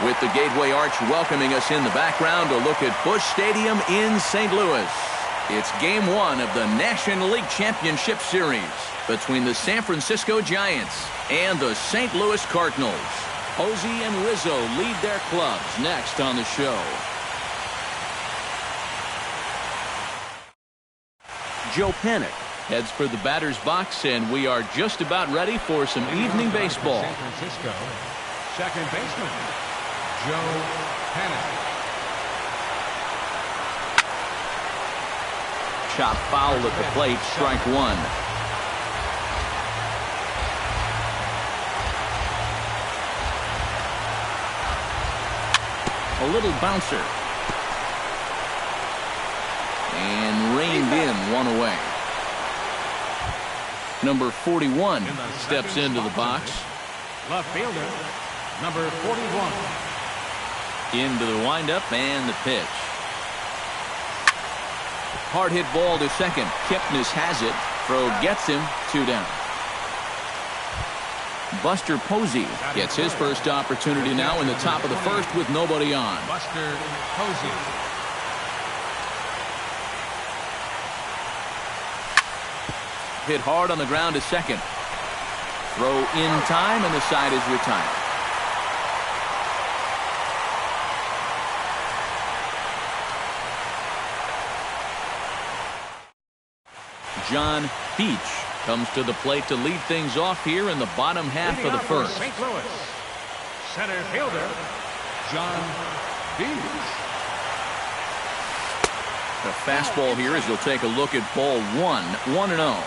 With the Gateway Arch welcoming us in the background, a look at Busch Stadium in St. Louis. It's Game 1 of the National League Championship Series between the San Francisco Giants and the St. Louis Cardinals. Posey and Rizzo lead their clubs next on the show. Joe Panik heads for the batter's box, and we are just about ready for some evening baseball. San Francisco, second baseman, Joe Panik. Chop foul at the plate, strike one. A little bouncer. And reined in, one away. Number 41 steps into the box. Left fielder, number 41. Into the windup and the pitch. Hard hit ball to second. Kipnis has it. Throw gets him. 2 down. Buster Posey gets his first opportunity now in the top of the first with nobody on. Buster Posey. Hit hard on the ground to second. Throw in time, and the side is retired. John Beach comes to the plate to lead things off here in the bottom half of the first. St. Louis, center fielder, John Beach. The fastball here as you'll take a look at ball 1-0.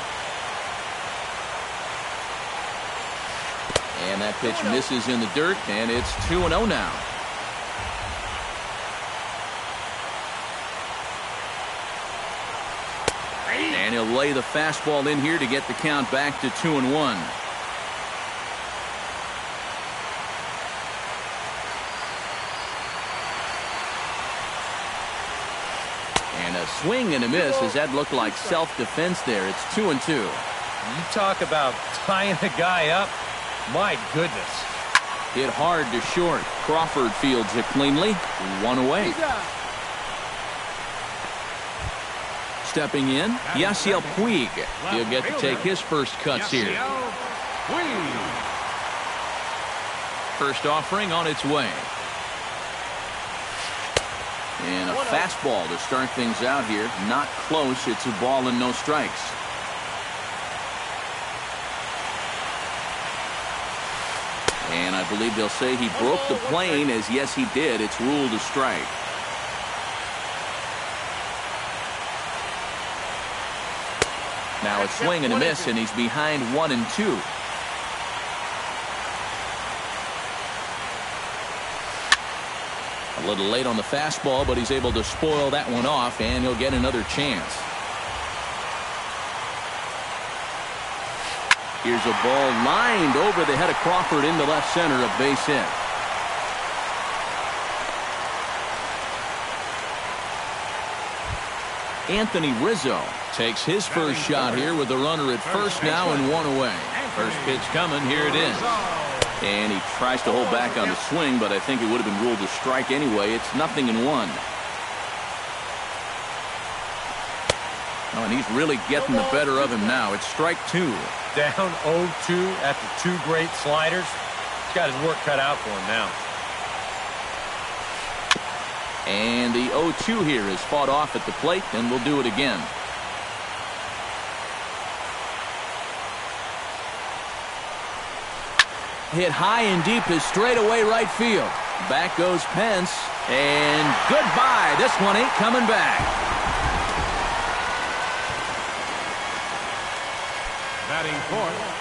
And that pitch misses in the dirt, and it's 2-0 now. And he'll lay the fastball in here to get the count back to 2-1. And a swing and a miss as that looked like self-defense there. It's 2-2. You talk about tying a guy up. My goodness. Hit hard to short. Crawford fields it cleanly. 1 away. Stepping in, Yasiel Puig. He'll get to take his first cuts here. First offering on its way. And a fastball to start things out here. Not close. It's a ball and no strikes. And I believe they'll say he broke the plane, as yes he did. It's ruled a strike. Now it's swing and a miss, and he's behind 1-2. A little late on the fastball, but he's able to spoil that one off, and he'll get another chance. Here's a ball lined over the head of Crawford into left center, a base hit. Anthony Rizzo takes his first shot here with the runner at first now and 1 away. First pitch coming, here it is. And he tries to hold back on the swing, but I think it would have been ruled a strike anyway. It's 0-1. Oh, and he's really getting the better of him now. It's strike 2. Down 0-2 after 2 great sliders. He's got his work cut out for him now. And the 0-2 here is fought off at the plate, and we'll do it again. Hit high and deep to straightaway right field. Back goes Pence, and goodbye. This one ain't coming back. Batting fourth.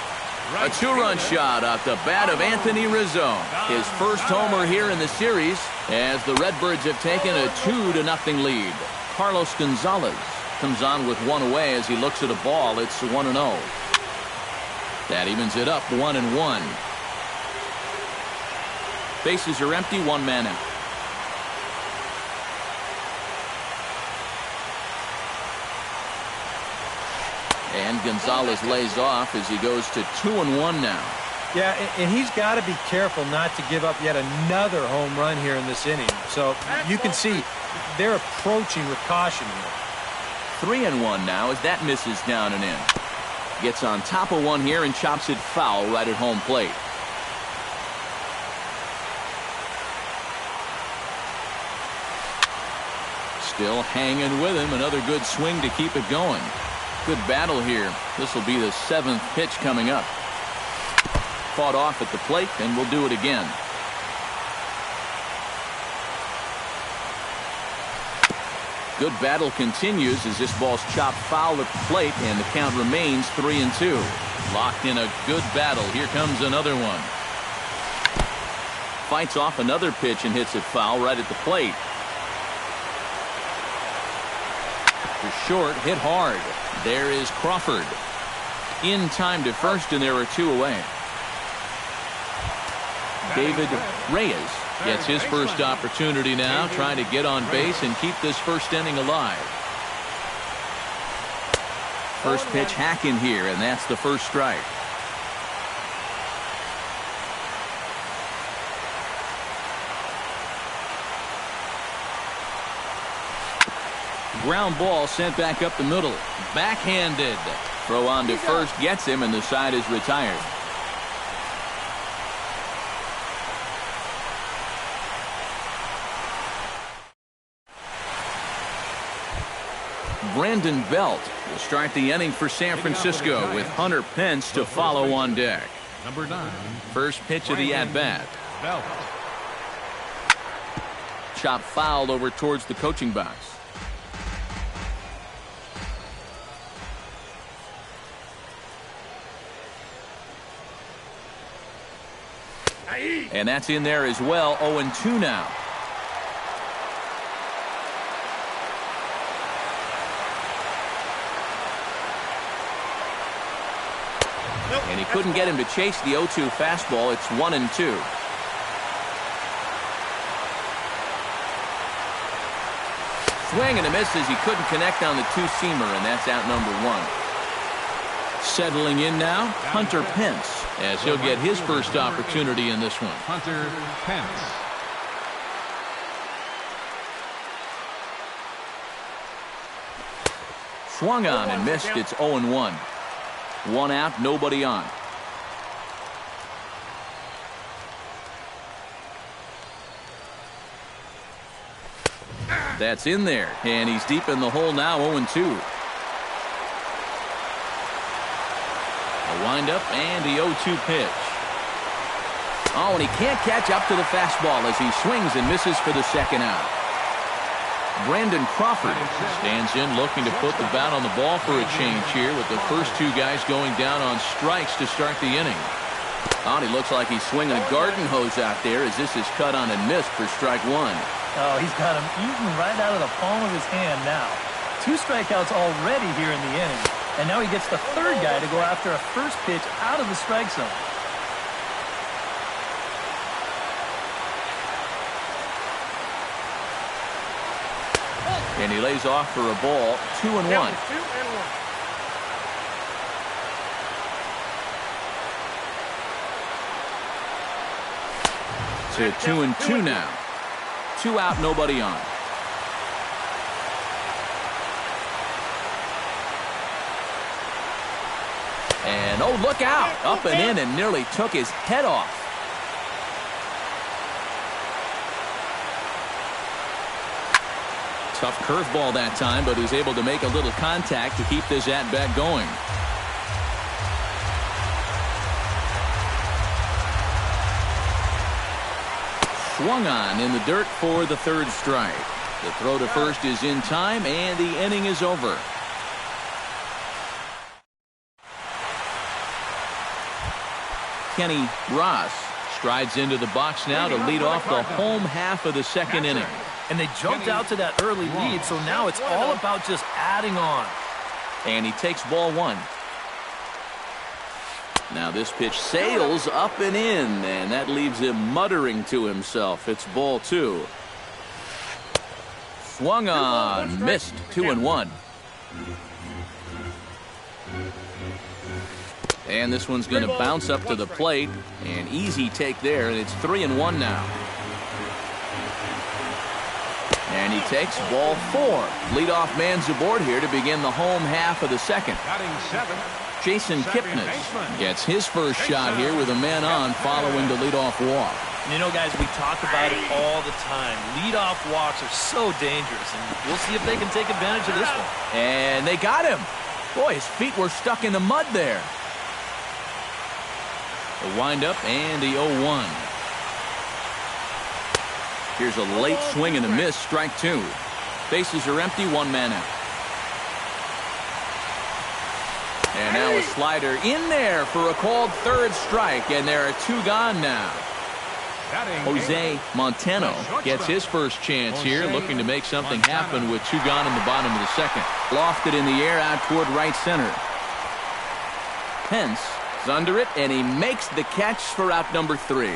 A 2-run shot off the bat of Anthony Rizzo. His first homer here in the series as the Redbirds have taken a 2-0 lead. Carlos Gonzalez comes on with 1 away as he looks at a ball. It's 1-0. That evens it up 1-1. Bases are empty, 1 man out. And Gonzalez lays off as he goes to 2-1 now. Yeah, and he's got to be careful not to give up yet another home run here in this inning. So you can see they're approaching with caution here. 3-1 now as that misses down and in. Gets on top of one here and chops it foul right at home plate. Still hanging with him. Another good swing to keep it going. Good battle here. This will be the 7th pitch coming up. Fought off at the plate, and we'll do it again. Good battle continues as this ball's chopped foul at the plate, and the count remains 3-2. Locked in a good battle. Here comes another one. Fights off another pitch and hits it foul right at the plate. To short, hit hard. There is Crawford. In time to first, and there are 2 away. David Reyes gets his first opportunity now, trying to get on base and keep this first inning alive. First pitch hacking here, and that's the first strike. Ground ball sent back up the middle. Backhanded. Throw on to first gets him, and the side is retired. Brandon Belt will start the inning for San Francisco with Hunter Pence to follow on deck. Number 9. First pitch of the at-bat. Belt. Chop fouled over towards the coaching box. And that's in there as well. 0-2 now. And he couldn't get him to chase the 0-2 fastball. It's 1-2. Swing and a miss as he couldn't connect on the two-seamer, and that's out number 1. Settling in now, Hunter Pence, as he'll get his first opportunity in this one. Hunter Pence. Swung on and missed. It's 0-1. 1 out, nobody on. That's in there, and he's deep in the hole now. 0-2. A windup and the 0-2 pitch. Oh, and he can't catch up to the fastball as he swings and misses for the second out. Brandon Crawford stands in, looking to put the bat on the ball for a change here, with the first 2 guys going down on strikes to start the inning. Oh, and he looks like he's swinging a garden hose out there as this is cut on and missed for strike 1. Oh, he's got him eaten right out of the palm of his hand now. 2 strikeouts already here in the inning. And now he gets the 3rd guy to go after a first pitch out of the strike zone. And he lays off for a ball. 2-1. To 2-2 now. 2 out, nobody on. And oh, look out! Up and in and nearly took his head off. Tough curveball that time, but he's able to make a little contact to keep this at-bat going. Swung on in the dirt for the 3rd strike. The throw to first is in time, and the inning is over. Kenny Ross strides into the box now to lead off the home half of the 2nd inning. And they jumped out to that early lead, so now it's all about just adding on. And he takes ball 1. Now this pitch sails up and in, and that leaves him muttering to himself. It's ball 2. Swung on, missed. 2-1. And this one's going to bounce up to the plate. An easy take there, and it's 3-1 now. And he takes ball 4. Leadoff man's aboard here to begin the home half of the second. Jason Kipnis gets his first shot here with a man on following the leadoff walk. And you know, guys, we talk about it all the time. Leadoff walks are so dangerous, and we'll see if they can take advantage of this one. And they got him. Boy, his feet were stuck in the mud there. The windup and the 0-1. Here's a late swing and a miss, strike 2. Bases are empty, 1 man out. And now a slider in there for a called third strike, and there are 2 gone now. Jose Montano gets his first chance here, looking to make something happen with 2 gone in the bottom of the second. Lofted in the air out toward right center. Pence is under it, and he makes the catch for out number 3.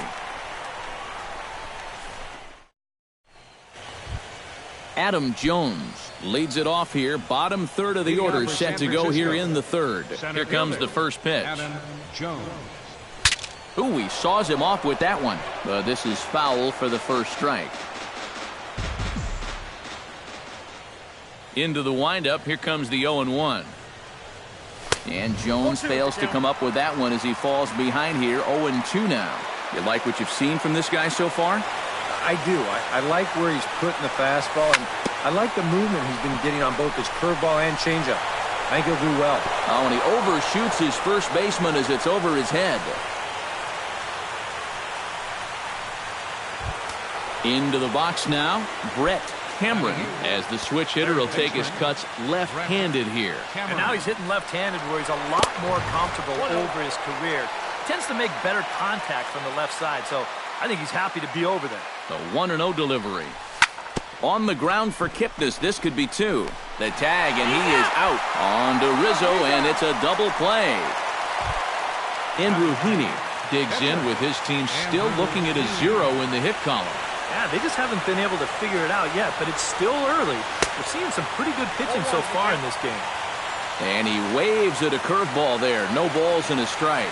Adam Jones leads it off here. Bottom third of the order set to go here in the third. Here comes the first pitch. Adam Jones. Ooh, he saws him off with that one. But this is foul for the first strike. Into the windup. Here comes the 0-1. And Jones fails to come up with that one as he falls behind here. 0-2 now. You like what you've seen from this guy so far? I do. I like where he's putting the fastball, and I like the movement he's been getting on both his curveball and changeup. I think he'll do well. Oh, and he overshoots his first baseman as it's over his head. Into the box now, Brett Cameron, as the switch hitter will take his cuts left-handed here. And now he's hitting left-handed where he's a lot more comfortable over his career. Tends to make better contact from the left side, so I think he's happy to be over there. The 1-0 delivery. On the ground for Kipnis. This could be 2. The tag, and he is out. On to Rizzo, and it's a double play. Andrew Heaney digs in with his team still looking at a 0 in the hit column. Yeah, they just haven't been able to figure it out yet, but it's still early. We're seeing some pretty good pitching so far in this game. And he waves at a curveball there. No balls and a strike.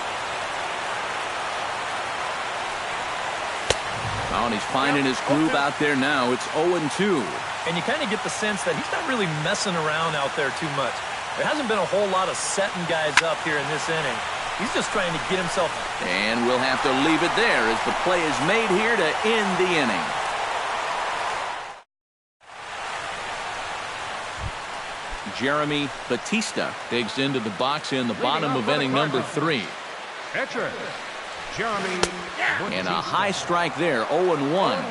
Oh, and he's finding his groove out there now. It's 0-2. And you kind of get the sense that he's not really messing around out there too much. There hasn't been a whole lot of setting guys up here in this inning. He's just trying to get himself. And we'll have to leave it there as the play is made here to end the inning. Jeremy Batista digs into the box in the bottom of inning number 3. Pitcher, Jeremy. And a high strike there, 0-1.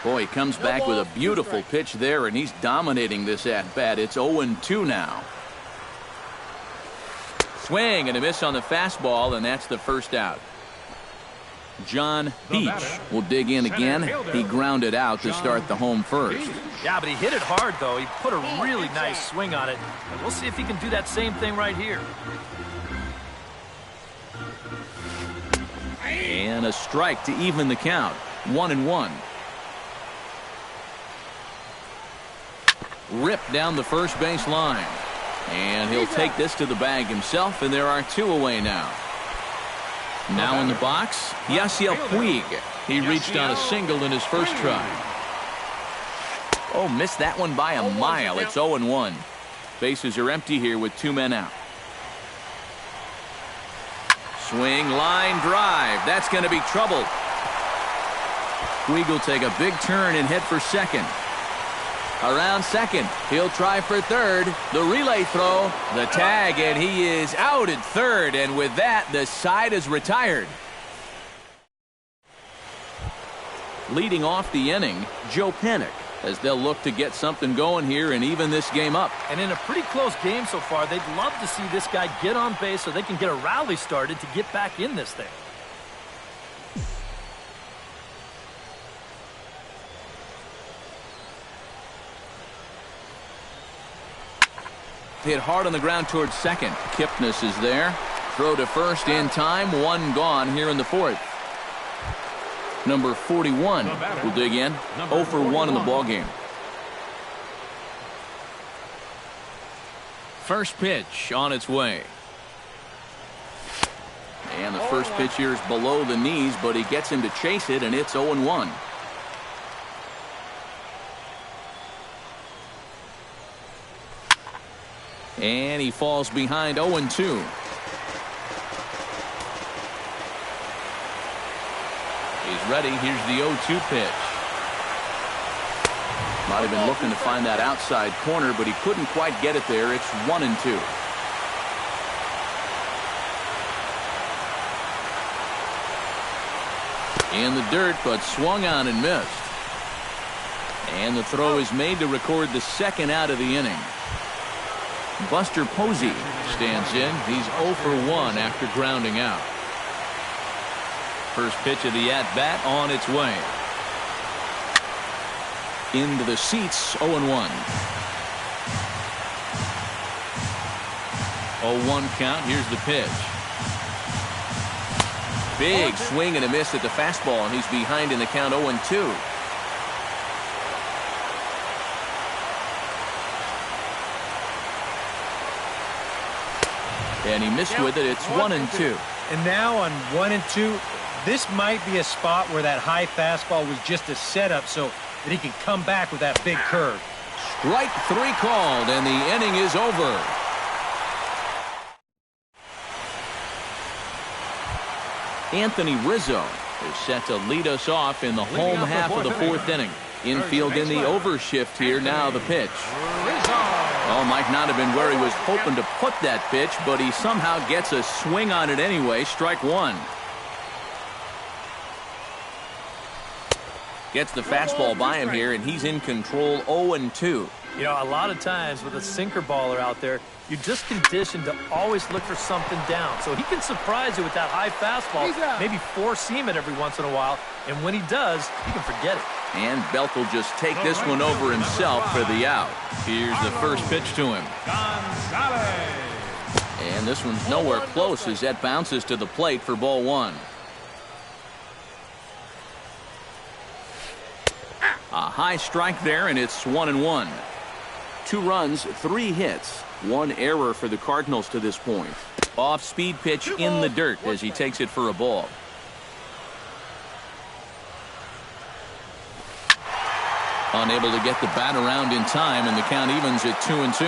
Boy, he comes back with a beautiful pitch there, and he's dominating this at-bat. It's 0-2 now. Swing and a miss on the fastball, and that's the first out. John Beach will dig in again. He grounded out to start the home first. Yeah, but he hit it hard, though. He put a really nice swing on it. And we'll see if he can do that same thing right here. And a strike to even the count. 1-1. Ripped down the first base line. And he'll take this to the bag himself, and there are 2 away now. Now in the box, Yasiel Puig. He reached on a single in his first try. Oh, missed that one by a mile. It's 0-1. Bases are empty here with 2 men out. Swing, line drive. That's going to be trouble. Puig will take a big turn and head for second. Around second, he'll try for third. The relay throw, the tag, and he is out at third. And with that, the side is retired. Leading off the inning, Joe Panik, as they'll look to get something going here and even this game up. And in a pretty close game so far, they'd love to see this guy get on base so they can get a rally started to get back in this thing. Hit hard on the ground towards second. Kipnis is there. Throw to first in time. 1 gone here in the 4th. Number 41 will dig in. 0 for 1 in the ballgame. First pitch on its way. And the first pitch here is below the knees, but he gets him to chase it, and it's 0-1. And he falls behind 0-2. He's ready. Here's the 0-2 pitch. Might have been looking to find that outside corner, but he couldn't quite get it there. It's 1-2. In the dirt, but swung on and missed. And the throw is made to record the second out of the inning. Buster Posey stands in. He's 0 for 1 after grounding out. First pitch of the at-bat on its way. Into the seats, 0-1. 0-1 count. Here's the pitch. Big swing and a miss at the fastball, and he's behind in the count 0-2. And he missed with it. It's 1-2. And now on 1-2, this might be a spot where that high fastball was just a setup so that he can come back with that big curve. Strike 3 called, and the inning is over. Anthony Rizzo is set to lead us off in the home half of the 4th inning. Infield in the overshift here. Now the pitch. Oh, might not have been where he was hoping to put that pitch, but he somehow gets a swing on it anyway. Strike 1. Gets the fastball by him here, and he's in control. 0-2. You know, a lot of times with a sinker baller out there, you're just conditioned to always look for something down. So he can surprise you with that high fastball, maybe four seam it every once in a while, and when he does, you can forget it. And Belk will just take this one over himself for the out. Here's the first pitch to him. And this one's nowhere close as that bounces to the plate for ball 1. A high strike there, and it's 1-1. 2 runs, 3 hits, 1 error for the Cardinals to this point. Off-speed pitch in the dirt as he takes it for a ball. Unable to get the bat around in time, and the count evens at 2-2.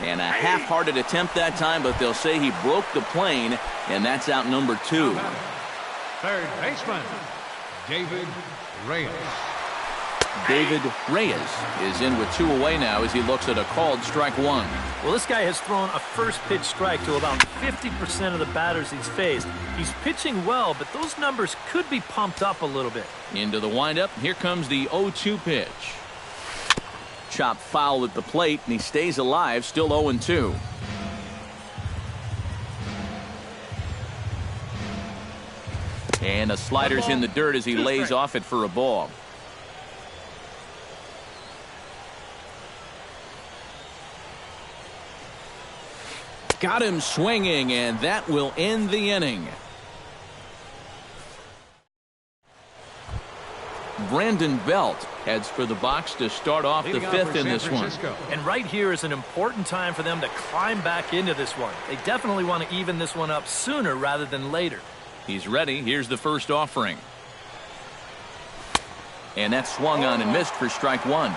And a half-hearted attempt that time, but they'll say he broke the plane, and that's out number 2. Third baseman, David Reyes. David Reyes is in with 2 away now as he looks at a called strike 1. Well, this guy has thrown a first pitch strike to about 50% of the batters he's faced. He's pitching well, but those numbers could be pumped up a little bit. Into the windup. Here comes the 0-2 pitch. Chopped foul at the plate, and he stays alive, still 0-2. And a slider's in the dirt as he lays off it for a ball. Got him swinging, and that will end the inning. Brandon Belt heads for the box to start off the 5th in this one. And right here is an important time for them to climb back into this one. They definitely want to even this one up sooner rather than later. He's ready. Here's the first offering. And that swung on and missed for strike 1.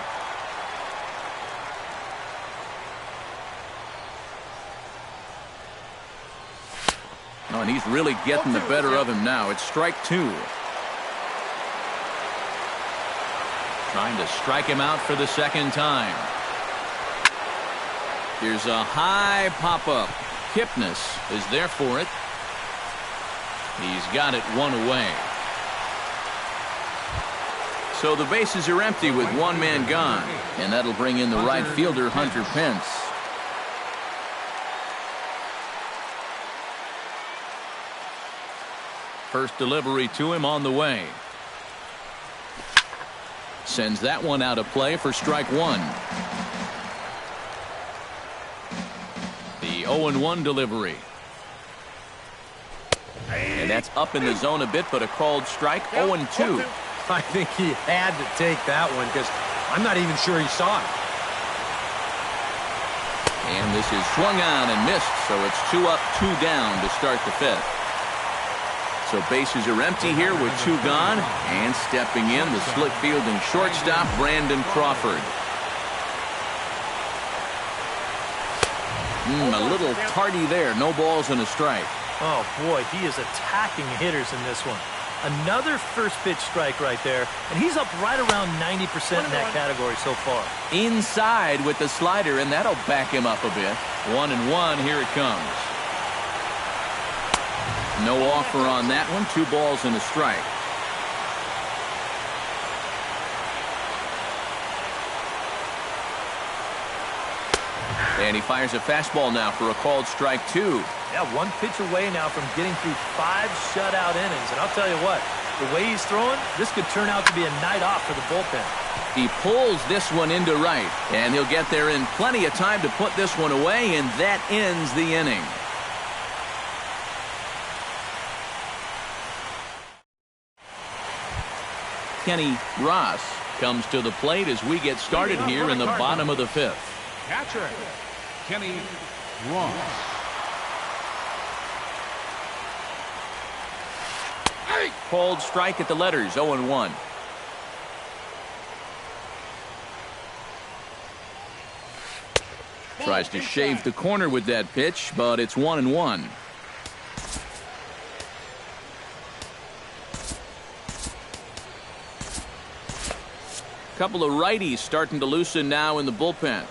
Oh, and he's really getting the better of him now. It's strike 2. Trying to strike him out for the second time. Here's a high pop-up. Kipnis is there for it. He's got it 1 away. So the bases are empty with 1 man gone. And that'll bring in the right fielder, Hunter Pence. First delivery to him on the way. Sends that one out of play for strike 1. The 0-1 delivery. And that's up in the zone a bit, but a called strike. 0-2. I think he had to take that one because I'm not even sure he saw it. And this is swung on and missed, so it's 2 up, 2 down to start the 5th. So bases are empty here with 2 gone, and stepping in, the slick fielding shortstop, Brandon Crawford. A little tardy there. No balls and a strike. Oh, boy, he is attacking hitters in this one. Another first pitch strike right there, and he's up right around 90% in that category so far. Inside with the slider, and that'll back him up a bit. 1-1, here it comes. No offer on that one. 2 balls and a strike. And he fires a fastball now for a called strike 2. Yeah, 1 pitch away now from getting through 5 shutout innings. And I'll tell you what, the way he's throwing, this could turn out to be a night off for the bullpen. He pulls this one into right, and he'll get there in plenty of time to put this one away, and that ends the inning. Kenny Ross comes to the plate as we get started here in the bottom of the 5th. Catcher, Kenny Ross. Called strike at the letters, 0-1. Tries to shave the corner with that pitch, but it's 1-1. Couple of righties starting to loosen now in the bullpen.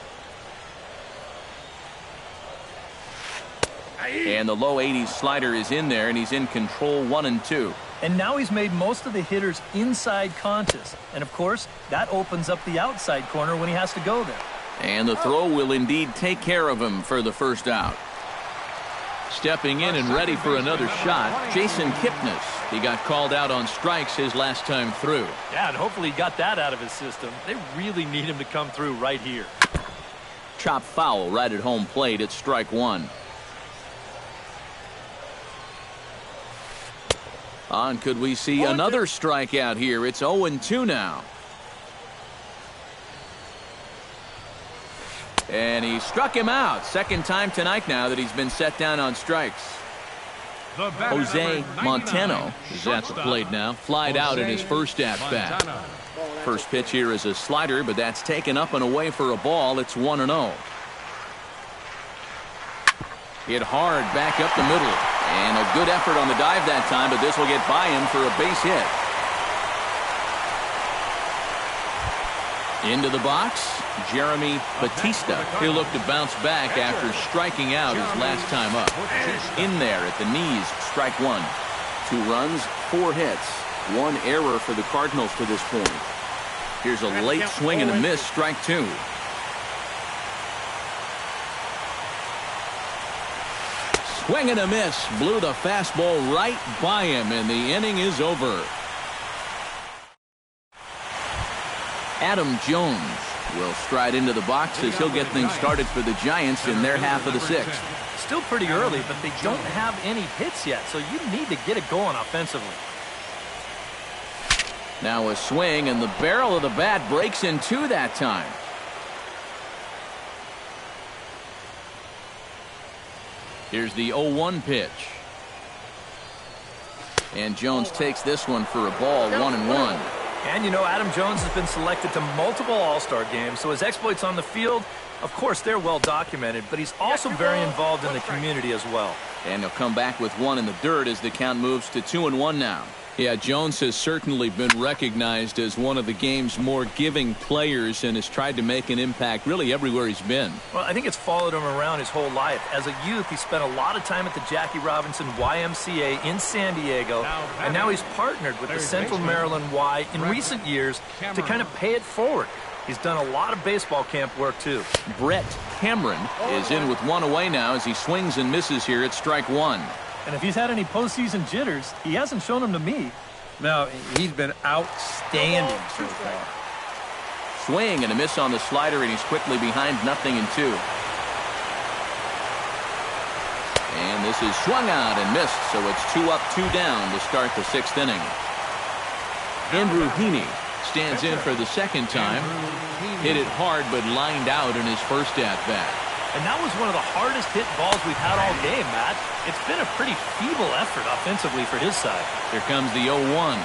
And the low 80s slider is in there, and he's in control, 1-2. And now he's made most of the hitters inside conscious. And, of course, that opens up the outside corner when he has to go there. And the throw will indeed take care of him for the first out. Stepping in and ready for another shot, Jason Kipnis. He got called out on strikes his last time through. Yeah, and hopefully he got that out of his system. They really need him to come through right here. Chop foul right at home plate. It's strike 1. On, could we see another strikeout here? It's 0-2 now. And he struck him out. Second time tonight now that he's been set down on strikes. Jose Montano is at the plate now. Flied out in his first at-bat. First pitch here is a slider, but that's taken up and away for a ball. It's 1-0. Hit hard back up the middle. And a good effort on the dive that time, but this will get by him for a base hit. Into the box, Jeremy Batista. He'll look to bounce back after striking out his last time up. In there at the knees, strike 1. 2 runs, 4 hits. 1 error for the Cardinals to this point. Here's a late swing and a miss, strike 2. Swing and a miss. Blew the fastball right by him, and the inning is over. Adam Jones will stride into the box as he'll get things started for the Giants in their half of the 6th. Still pretty early, but they don't have any hits yet, so you need to get it going offensively. Now a swing, and the barrel of the bat breaks in 2 that time. Here's the 0-1 pitch. And Jones takes this one for a ball, 1-1. And, you know, Adam Jones has been selected to multiple All-Star games, so his exploits on the field, of course, they're well documented, but he's also very involved in the community as well. And he'll come back with 1 in the dirt as the count moves to 2-1 now. Yeah, Jones has certainly been recognized as one of the game's more giving players and has tried to make an impact really everywhere he's been. Well, I think it's followed him around his whole life. As a youth, he spent a lot of time at the Jackie Robinson YMCA in San Diego, and now he's partnered with the Central Maryland Y in recent years to kind of pay it forward. He's done a lot of baseball camp work, too. Brett Cameron is in with 1 away now as he swings and misses here at strike 1. And if he's had any postseason jitters, he hasn't shown them to me. No, he's been outstanding so far. Swing and a miss on the slider, and he's quickly behind 0-2. And this is swung out and missed, so it's 2 up, 2 down to start the 6th inning. Andrew Heaney stands in for the second time. Hit it hard, but lined out in his first at-bat. And that was one of the hardest hit balls we've had all game, Matt. It's been a pretty feeble effort offensively for his side. Here comes the 0-1.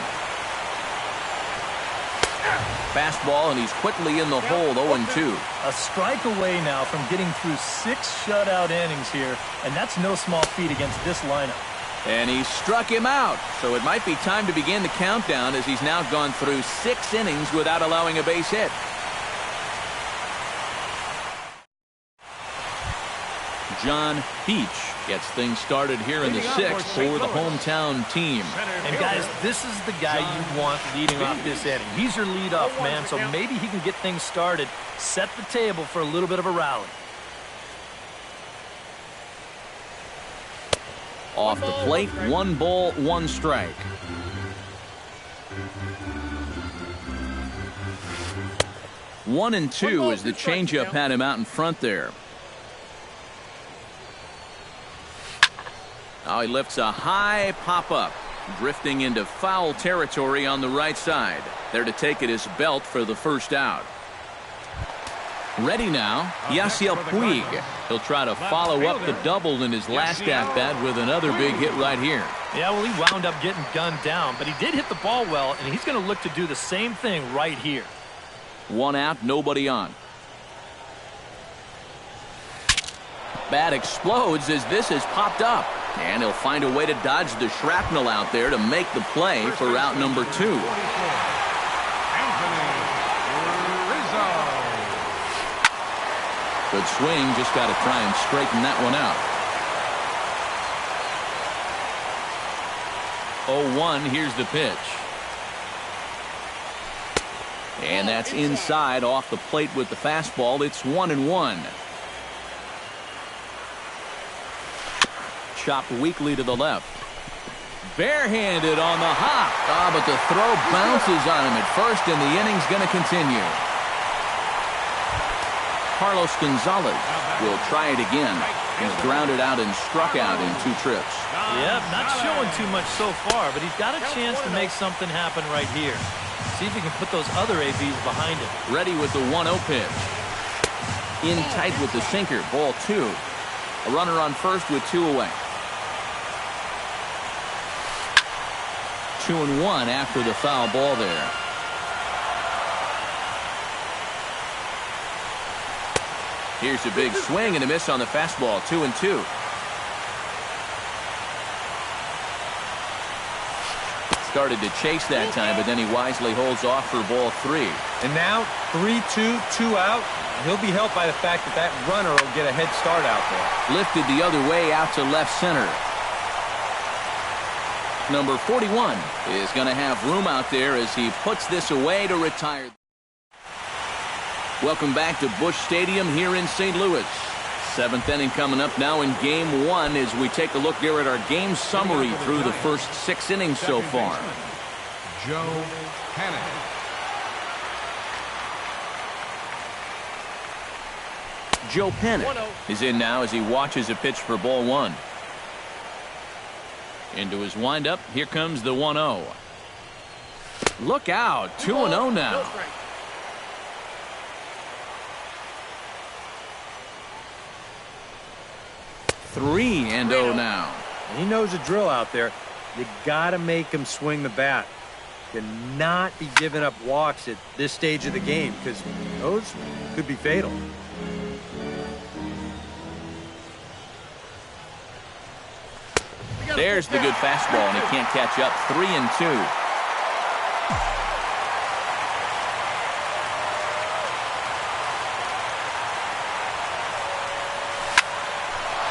Fastball, and he's quickly in the hole, 0-2. A strike away now from getting through 6 shutout innings here, and that's no small feat against this lineup. And he struck him out, so it might be time to begin the countdown as he's now gone through 6 innings without allowing a base hit. John Beach gets things started here in the 6th for the hometown team. And guys, this is the guy you want leading off this inning. He's your leadoff man, so maybe he can get things started, set the table for a little bit of a rally. Off the plate, 1 ball, 1 strike. One and 2 as the changeup had him out in front there. Now he lifts a high pop-up, drifting into foul territory on the right side. There to take it is Belt for the first out. Ready now, Yasiel Puig. He'll try to follow up the double in his last at-bat with another big hit right here. Yeah, well, he wound up getting gunned down, but he did hit the ball well, and he's going to look to do the same thing right here. 1 out, nobody on. Bat explodes as this has popped up. And he'll find a way to dodge the shrapnel out there to make the play for out number 2. Good swing, just got to try and straighten that one out. 0-1, here's the pitch. And that's inside off the plate with the fastball. It's 1-1. Chopped weakly to the left. Barehanded on the hop. But the throw bounces on him at first, and the inning's going to continue. Carlos Gonzalez will try it again. He's grounded out and struck out in 2 trips. Yep, not showing too much so far, but he's got a chance to make something happen right here. See if he can put those other ABs behind him. Ready with the 1-0 pitch. In tight with the sinker, ball 2. A runner on first with 2 away. 2-1 after the foul ball there. Here's a big swing and a miss on the fastball. 2-2. Started to chase that time, but then he wisely holds off for ball 3. And now 3-2, 2 out. He'll be helped by the fact that that runner will get a head start out there. Lifted the other way out to left center. Number 41 is going to have room out there as he puts this away to retire. Welcome back to Busch Stadium here in St. Louis. 7th inning coming up now in Game 1 as we take a look here at our game summary through the first 6 innings so far. Joe Panik. Joe Panik is in now as he watches a pitch for ball 1. Into his windup, here comes the 1-0. Look out, 2-0 now. Three and 0 now. He knows the drill out there. You got to make him swing the bat. Cannot be giving up walks at this stage of the game because those could be fatal. There's the good fastball, and he can't catch up. 3-2.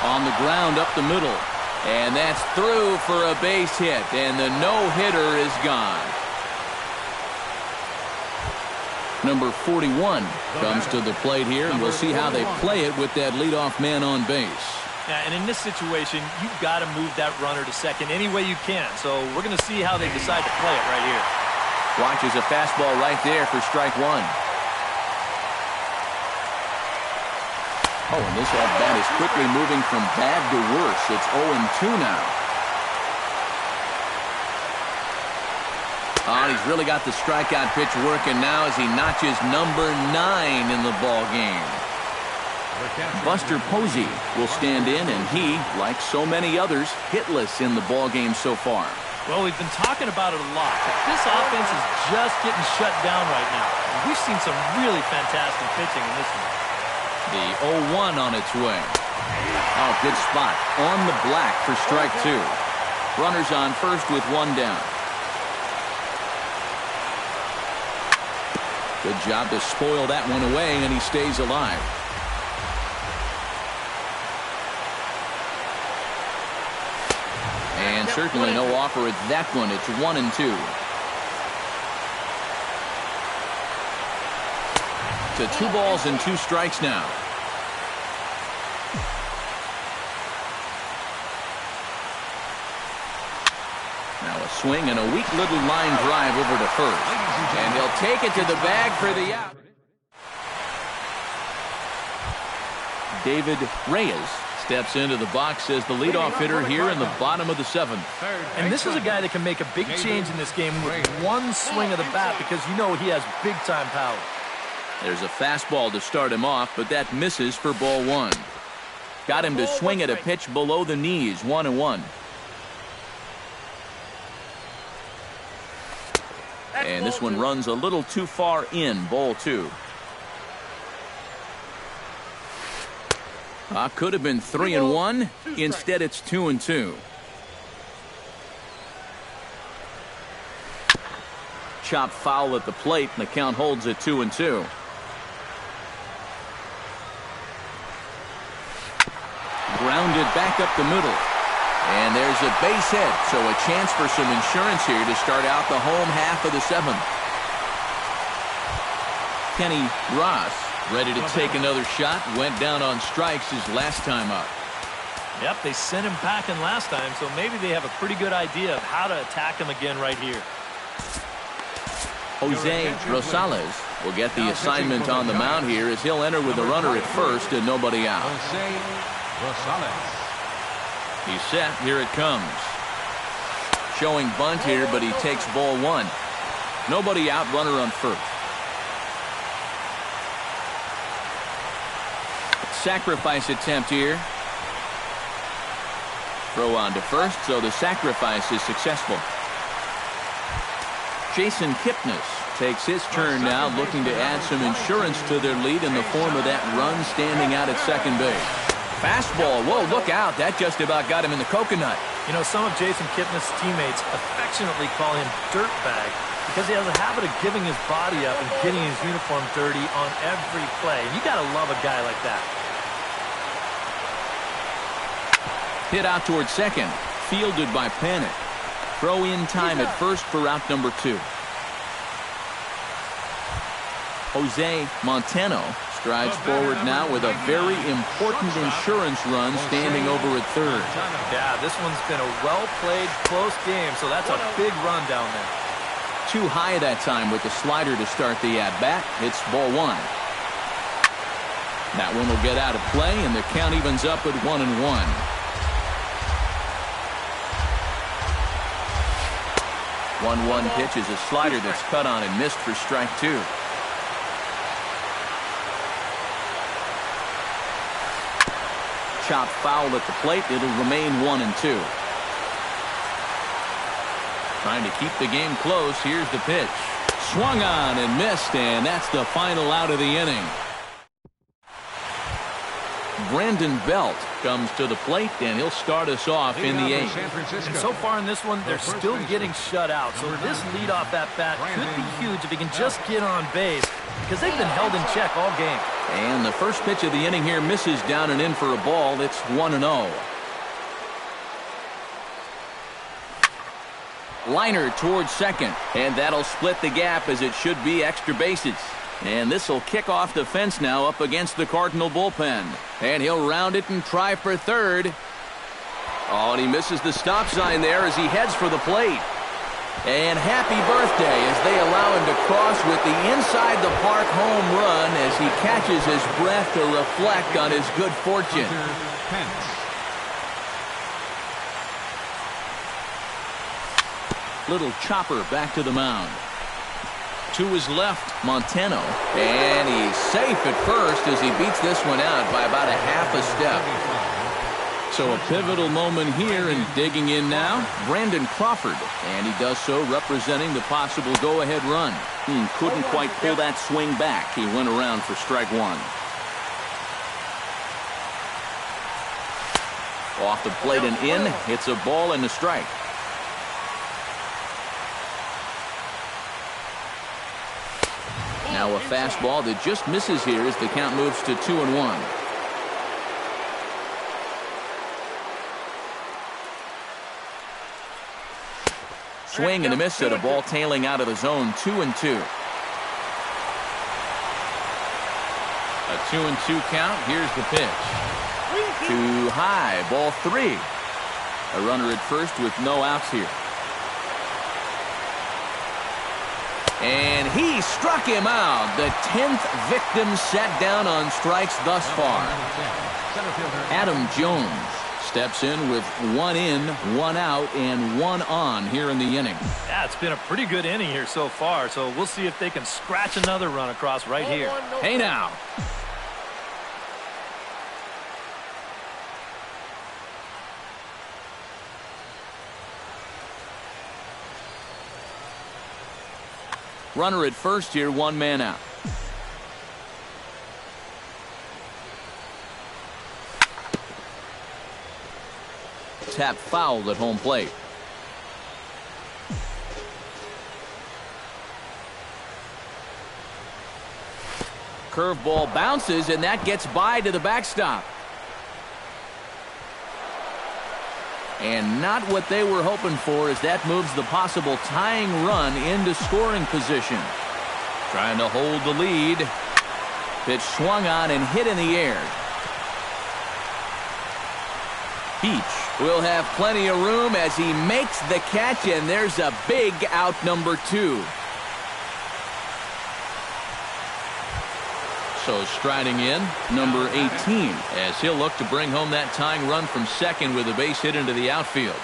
On the ground up the middle, and that's through for a base hit, and the no-hitter is gone. Number 41 comes to the plate here, and we'll see how they play it with that leadoff man on base. Yeah, and in this situation, you've got to move that runner to second any way you can. So we're going to see how they decide to play it right here. Watches a fastball right there for strike 1. Oh, and this at-bat is quickly moving from bad to worse. It's 0-2 now. Oh, he's really got the strikeout pitch working now as he notches number 9 in the ball game. Buster Posey will stand in, and he, like so many others, hitless in the ball game so far. Well, we've been talking about it a lot, but this offense is just getting shut down right now. We've seen some really fantastic pitching in this one. The 0-1 on its way. Oh, good spot. On the black for strike 2. Runners on first with 1 down. Good job to spoil that one away, and he stays alive. And certainly no offer at that one. It's 1-2. To 2 balls and 2 strikes now. Now a swing and a weak little line drive over to first. And he'll take it to the bag for the out. David Reyes steps into the box as the leadoff hitter here in the bottom of the 7th. And this is a guy that can make a big change in this game with one swing of the bat, because you know he has big-time power. There's a fastball to start him off, but that misses for ball 1. Got him to swing at a pitch below the knees, 1-1. And this one runs a little too far in, ball 2. Could have been 3-1. Instead, it's 2-2. Chop foul at the plate, and the count holds at 2-2. Grounded back up the middle. And there's a base hit, so a chance for some insurance here to start out the home half of the 7th. Kenny Ross ready to take another shot. Went down on strikes his last time up. Yep, they sent him packing last time, so maybe they have a pretty good idea of how to attack him again right here. Jose Rosales will get the assignment on the mound here as he'll enter with a runner at first and nobody out. Jose Rosales. He's set. Here it comes. Showing bunt here, but he takes ball 1. Nobody out, runner on first. Sacrifice attempt here. Throw on to first, so the sacrifice is successful. Jason Kipnis takes his turn now, looking to add some insurance to their lead in the form of that run standing out at second base. Fastball. Whoa, look out. That just about got him in the coconut. You know, some of Jason Kipnis' teammates affectionately call him Dirtbag because he has a habit of giving his body up and getting his uniform dirty on every play. You got to love a guy like that. Hit out towards second. Fielded by Panik. Throw in time at first for out number 2. Jose Montano strides forward now with a very important insurance run standing over at third. Yeah, this one's been a well-played, close game, so that's a big run down there. Too high that time with the slider to start the at-bat. It's ball 1. That one will get out of play, and the count evens up at 1-1. One pitch is a slider that's cut on and missed for strike 2. Chop foul at the plate. It'll remain 1-2. Trying to keep the game close. Here's the pitch. Swung on and missed, and that's the final out of the inning. Brandon Belt comes to the plate, and he'll start us off in the 8th. And so far in this one, they're still getting shut out. So this leadoff at bat could be huge if he can just get on base, because they've been held in check all game. And the first pitch of the inning here misses down and in for a ball. It's 1-0. Liner towards second, and that'll split the gap as it should be extra bases. And this will kick off the fence now up against the Cardinal bullpen. And he'll round it and try for third. Oh, and he misses the stop sign there as he heads for the plate. And happy birthday as they allow him to cross with the inside the park home run as he catches his breath to reflect on his good fortune. Little chopper back to the mound. To his left, Montano. And he's safe at first as he beats this one out by about a half a step. So a pivotal moment here, and digging in now, Brandon Crawford. And he does so representing the possible go-ahead run. Couldn't quite pull that swing back. He went around for strike one. Off the plate and in. It's a ball and a strike. Now a fastball that just misses here as the count moves to 2-1. Swing and a miss at a ball tailing out of the zone. 2-2. A 2-2 count. Here's the pitch. Too high. Ball 3. A runner at first with no outs here. And he struck him out. The 10th victim set down on strikes thus far. Adam Jones steps in with 1 in, 1 out, and 1 on here in the inning. Yeah, it's been a pretty good inning here so far, so we'll see if they can scratch another run across right here. Hey now. Runner at first here, 1 man out. Tap fouled at home plate. Curveball bounces, and that gets by to the backstop. And not what they were hoping for, as that moves the possible tying run into scoring position. Trying to hold the lead. Pitch swung on and hit in the air. Peach will have plenty of room as he makes the catch, and there's a big out, number 2. So striding in, number 18, as he'll look to bring home that tying run from second with a base hit into the outfield.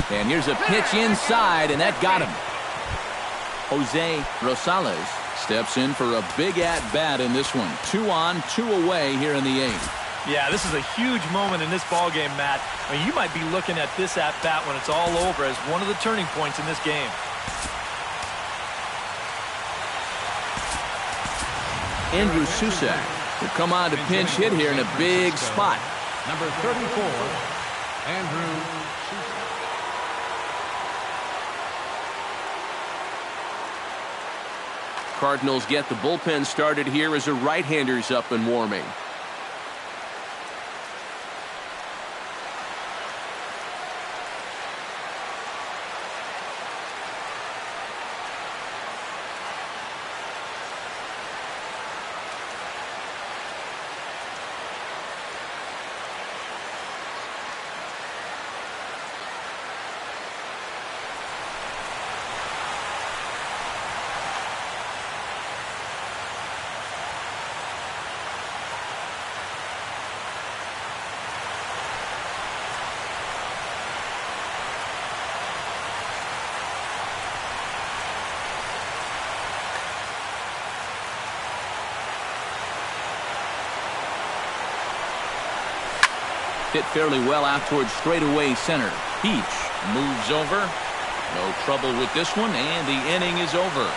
And here's a pitch inside, and that got him. Jose Rosales steps in for a big at-bat in this one. 2 on, 2 away here in the 8th. Yeah, this is a huge moment in this ballgame, Matt. I mean, you might be looking at this at-bat when it's all over as one of the turning points in this game. Andrew Susac will come on to pinch hit here in a big spot. Number 34, Andrew Susac. Cardinals get the bullpen started here as a right-hander's up and warming. Hit fairly well out towards straightaway center. Peach moves over. No trouble with this one, and the inning is over.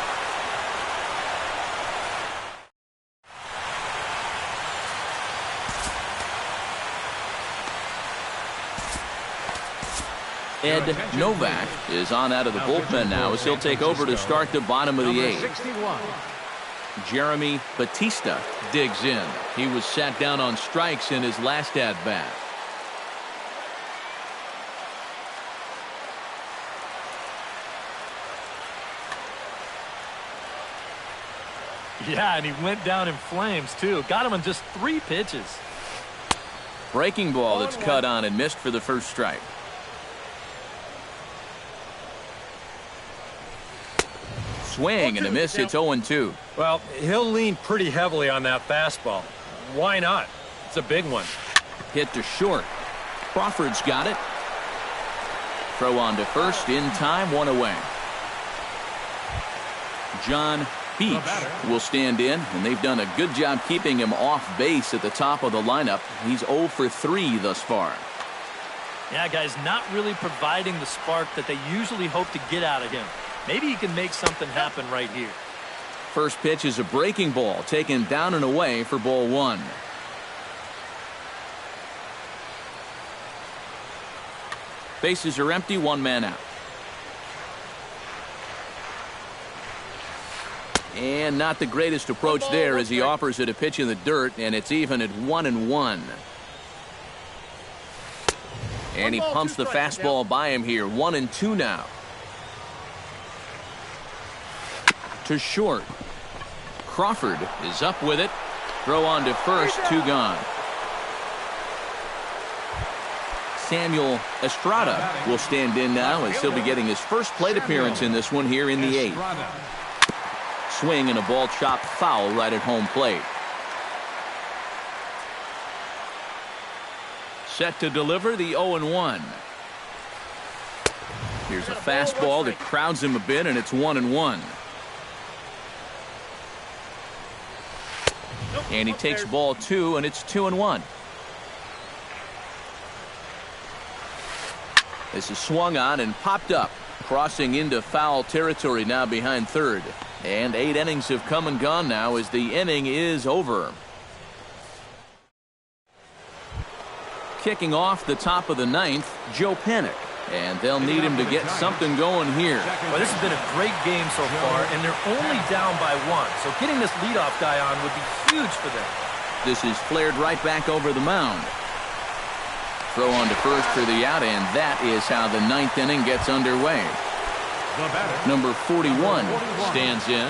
Ed Novak is on out of the bullpen now as he'll take over to start the bottom of the 8th. Jeremy Batista digs in. He was sat down on strikes in his last at-bat. Yeah, and he went down in flames, too. Got him on just 3 pitches. Breaking ball that's cut on and missed for the first strike. Swing and a miss. It's 0-2. Well, he'll lean pretty heavily on that fastball. Why not? It's a big one. Hit to short. Crawford's got it. Throw on to first in time, one away. John Peach will stand in, and they've done a good job keeping him off base at the top of the lineup. He's 0 for 3 thus far. Yeah, guys, not really providing the spark that they usually hope to get out of him. Maybe he can make something happen right here. First pitch is a breaking ball, taken down and away for ball 1. Bases are empty, one man out. And not the greatest approach there as he offers it a pitch in the dirt, and it's even at 1-1. And he pumps the fastball by him here, 1-2 now. To short. Crawford is up with it. Throw on to first, 2 gone. Samuel Estrada will stand in now as he'll be getting his first plate appearance in this one here in the 8th. Swing and a ball chopped foul right at home plate. Set to deliver the 0-1. Here's a fastball that crowds him a bit, and it's 1-1. And he takes ball 2, and it's 2-1. This is swung on and popped up, crossing into foul territory now behind third. And 8 innings have come and gone now as the inning is over. Kicking off the top of the 9th, Joe Panik. And they'll need him to get something going here. Well, this has been a great game so far, and they're only down by 1. So getting this leadoff guy on would be huge for them. This is flared right back over the mound. Throw on to first for the out, and that is how the 9th inning gets underway. Number 41 stands in.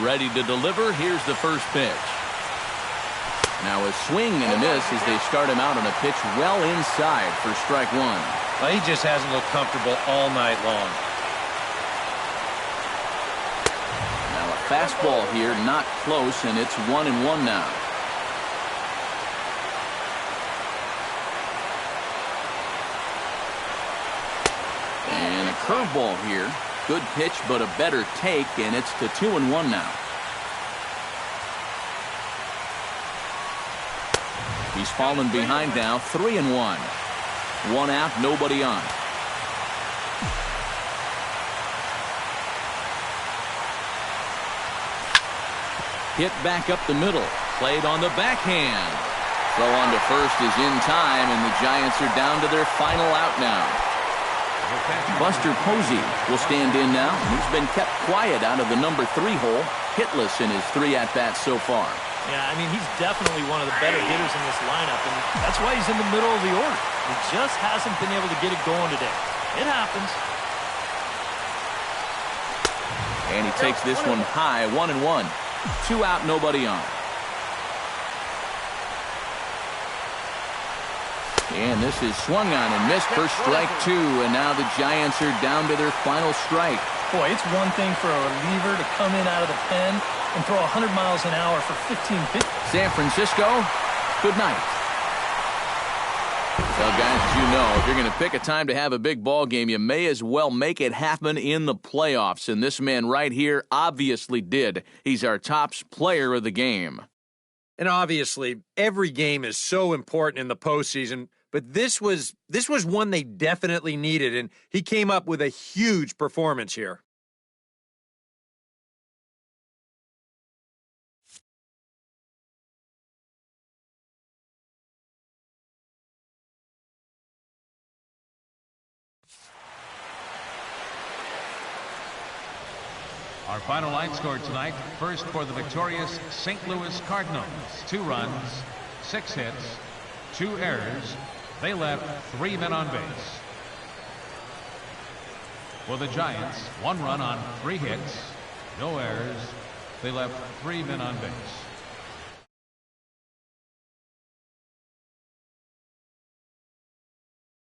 Ready to deliver. Here's the first pitch. Now a swing and a miss as they start him out on a pitch well inside for strike 1. Well, he just hasn't looked comfortable all night long. Now a fastball here, not close, and it's 1-1 now. And a curveball here. Good pitch, but a better take, and it's to 2-1 now. He's fallen behind now, 3-1. 1 out, nobody on. Hit back up the middle. Played on the backhand. Throw on to first is in time, and the Giants are down to their final out now. Buster Posey will stand in now. He's been kept quiet out of the number 3 hole. Hitless in his 3 at-bats so far. Yeah, I mean, he's definitely one of the better hitters in this lineup, and that's why he's in the middle of the order. He just hasn't been able to get it going today. It happens. And he takes this one high, 1-1. 2 out, nobody on. And this is swung on and missed for strike 2, and now the Giants are down to their final strike. Boy, it's one thing for a reliever to come in out of the pen and throw 100 miles an hour for 15-50. San Francisco, good night. Well, guys, as you know, if you're going to pick a time to have a big ball game, you may as well make it happen in the playoffs. And this man right here obviously did. He's our top player of the game. And obviously, every game is so important in the postseason, but this was one they definitely needed, and he came up with a huge performance here. Our final line score tonight, first for the victorious St. Louis Cardinals. 2 runs, 6 hits, 2 errors. They left 3 men on base. For the Giants, 1 run on 3 hits, no errors. They left 3 men on base.